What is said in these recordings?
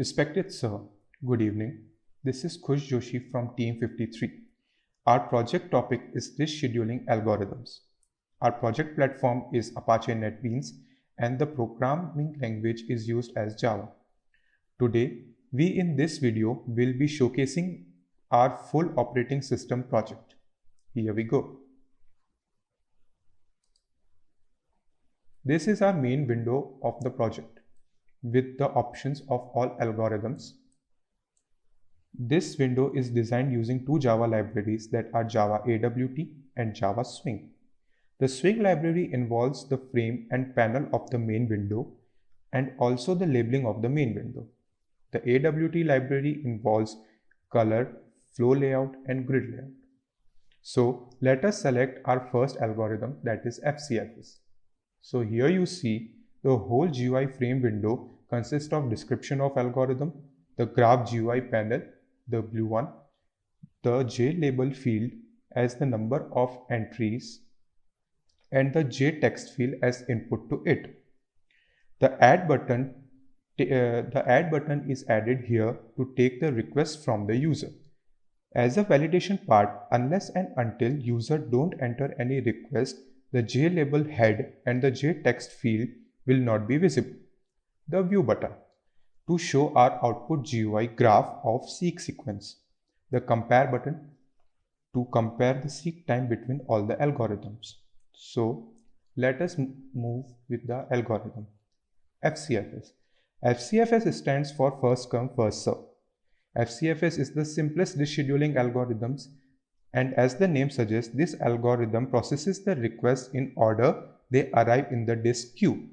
Respected sir, good evening. This is Khush Joshi from Team 53. Our project topic is disk scheduling algorithms. Our project platform is Apache NetBeans and the programming language is used as Java. Today, we in this video will be showcasing our full operating system project. Here we go. This is our main window of the project with the options of all algorithms. This window is designed using two Java libraries that are Java AWT and Java Swing. The Swing library involves the frame and panel of the main window and also the labeling of the main window. The AWT library involves color, flow layout and grid layout. So let us select our first algorithm, that is FCFS. So here you see the whole GUI frame window consists of description of algorithm, the graph GUI panel, the blue one, the JLabel field as the number of entries, and the JText field as input to it. The add button is added here to take the request from the user. As a validation part, unless and until user don't enter any request, the JLabel head and the JText field will not be visible. The view button to show our output GUI graph of seek sequence. The compare button to compare the seek time between all the algorithms. So let us move with the algorithm. FCFS. FCFS stands for first come first serve. FCFS is the simplest disk scheduling algorithms, and as the name suggests, this algorithm processes the requests in order they arrive in the disk queue.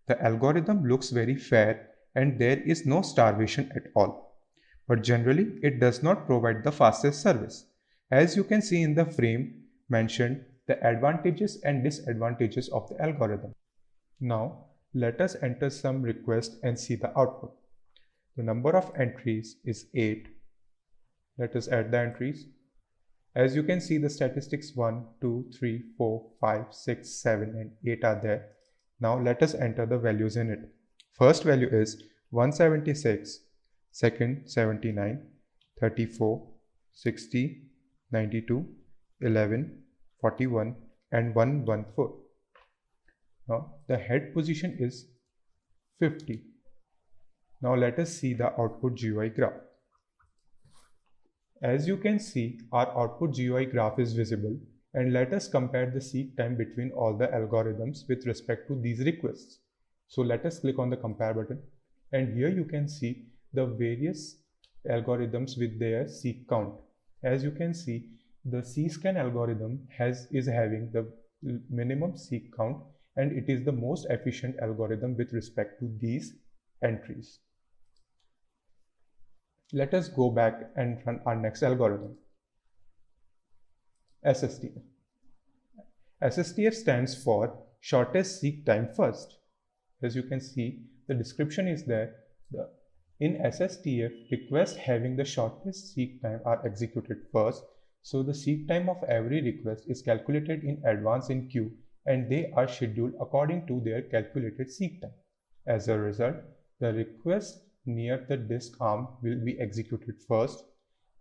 The algorithm looks very fair and there is no starvation at all. But generally, it does not provide the fastest service. As you can see in the frame mentioned, the advantages and disadvantages of the algorithm. Now, let us enter some request and see the output. The number of entries is 8. Let us add the entries. As you can see, the statistics 1, 2, 3, 4, 5, 6, 7 and 8 are there. Now let us enter the values in it. First value is 176, second 79, 34, 60, 92, 11, 41 and 114. Now the head position is 50. Now let us see the output GUI graph. As you can see, our output GUI graph is visible, and let us compare the seek time between all the algorithms with respect to these requests. So let us click on the compare button, and here you can see the various algorithms with their seek count. As you can see, the CScan algorithm is having the minimum seek count, and it is the most efficient algorithm with respect to these entries. Let us go back and run our next algorithm. SSTF. SSTF stands for shortest seek time first. As you can see, the description is there. In SSTF, requests having the shortest seek time are executed first. So the seek time of every request is calculated in advance in queue, and they are scheduled according to their calculated seek time. As a result, the request near the disk arm will be executed first.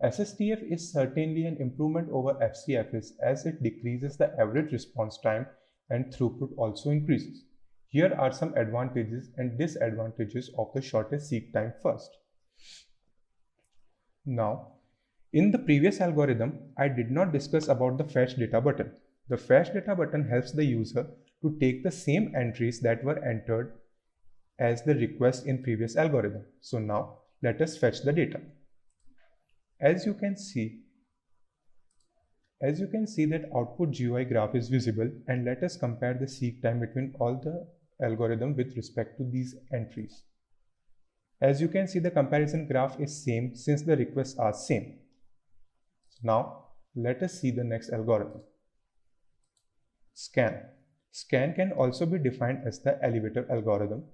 SSTF is certainly an improvement over FCFS as it decreases the average response time and throughput also increases. Here are some advantages and disadvantages of the shortest seek time first. Now, in the previous algorithm, I did not discuss about the fetch data button. The fetch data button helps the user to take the same entries that were entered as the request in previous algorithm. So now let us fetch the data. As you can see that output GUI graph is visible, and let us compare the seek time between all the algorithm with respect to these entries. As you can see, the comparison graph is same since the requests are same. Now let us see the next algorithm. Scan. Scan can also be defined as the elevator algorithm.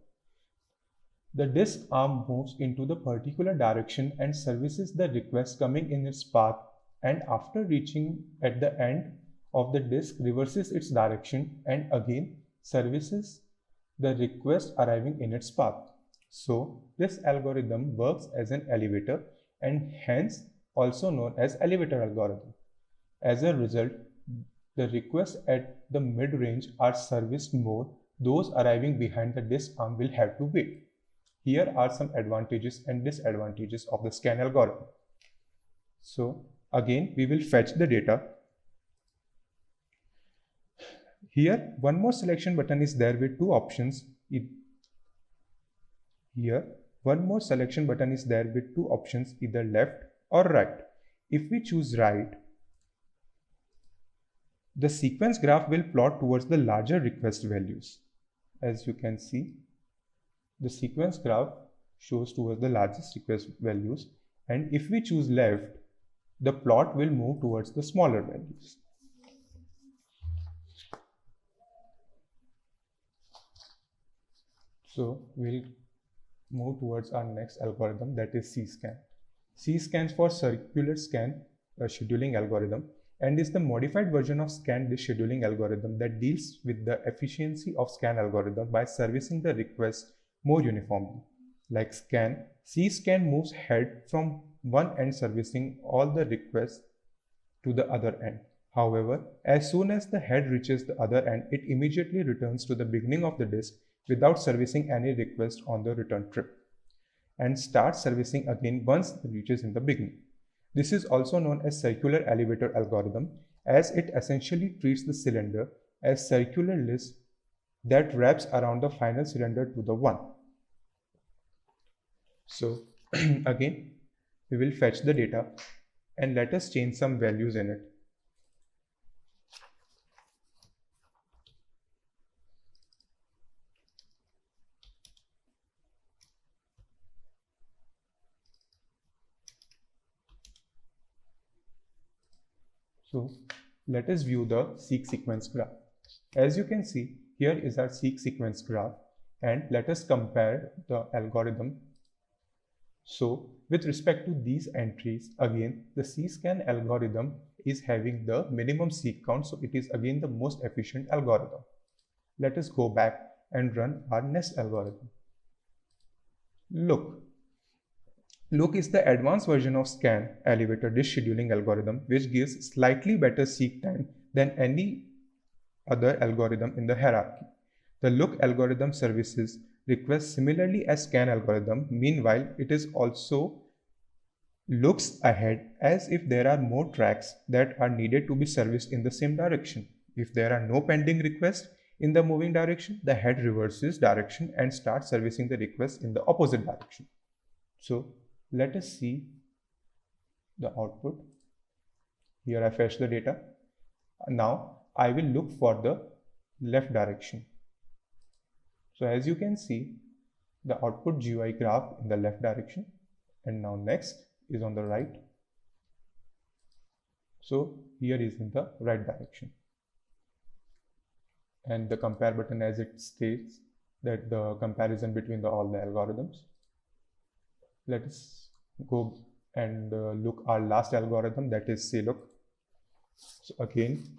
The disk arm moves into the particular direction and services the request coming in its path, and after reaching at the end of the disk reverses its direction and again services the request arriving in its path. So this algorithm works as an elevator and hence also known as elevator algorithm. As a result, the requests at the mid-range are serviced more. Those arriving behind the disk arm will have to wait. Here are some advantages and disadvantages of the scan algorithm. So again, we will fetch the data. Here, one more selection button is there with two options. Here, one more selection button is there with two options, either left or right. If we choose right, the sequence graph will plot towards the larger request values. As you can see, the sequence graph shows towards the largest request values, and if we choose left, the plot will move towards the smaller values. So we'll move towards our next algorithm, that is C-scan. C stands for circular scan scheduling algorithm and is the modified version of scan disk scheduling algorithm that deals with the efficiency of scan algorithm by servicing the request more uniformly. Like scan, C-scan moves head from one end servicing all the requests to the other end. However, as soon as the head reaches the other end, it immediately returns to the beginning of the disk without servicing any request on the return trip, and starts servicing again once it reaches in the beginning. This is also known as circular elevator algorithm, as it essentially treats the cylinder as circular list that wraps around the final cylinder to the one. So again, we will fetch the data and let us change some values in it. So let us view the seek sequence graph. As you can see, here is our seek sequence graph, and let us compare the algorithm. So with respect to these entries, again, the C-scan algorithm is having the minimum seek count, so it is again the most efficient algorithm. Let us go back and run our next algorithm. Look is the advanced version of scan elevator disk scheduling algorithm, which gives slightly better seek time than any other algorithm in the hierarchy. The look algorithm services requests similarly as scan algorithm. Meanwhile, it is also looks ahead as if there are more tracks that are needed to be serviced in the same direction. If there are no pending requests in the moving direction, the head reverses direction and starts servicing the request in the opposite direction. So let us see the output. Here I fetch the data. Now I will look for the left direction. So as you can see, the output GUI graph in the left direction, and now next is on the right. So here is in the right direction. And the compare button, as it states that the comparison between all the algorithms. Let us go and look our last algorithm, that is CLOOK. So again,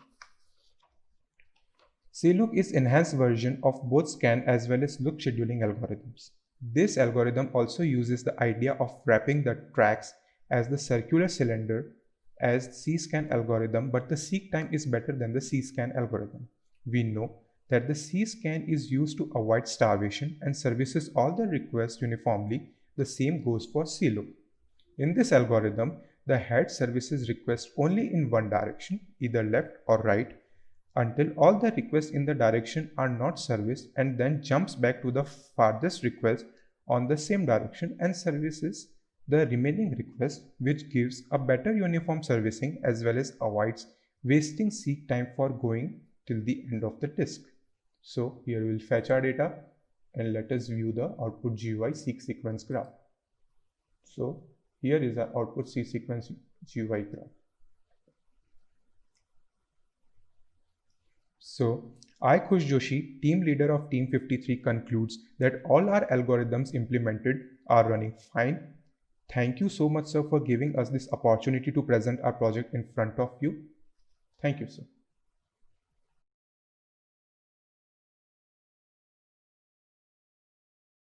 CLOOK is enhanced version of both scan as well as look scheduling algorithms. This algorithm also uses the idea of wrapping the tracks as the circular cylinder as C-scan algorithm, but the seek time is better than the C-scan algorithm. We know that the C-scan is used to avoid starvation and services all the requests uniformly. The same goes for CLOOK. In this algorithm, the head services requests only in one direction, either left or right, until all the requests in the direction are not serviced, and then jumps back to the farthest request on the same direction and services the remaining request, which gives a better uniform servicing as well as avoids wasting seek time for going till the end of the disk. So here we will fetch our data and let us view the output GUI seek sequence graph. So here is our output seek sequence GUI graph. So I, Khush Joshi, team leader of Team 53, concludes that all our algorithms implemented are running fine. Thank you so much, sir, for giving us this opportunity to present our project in front of you. Thank you, sir.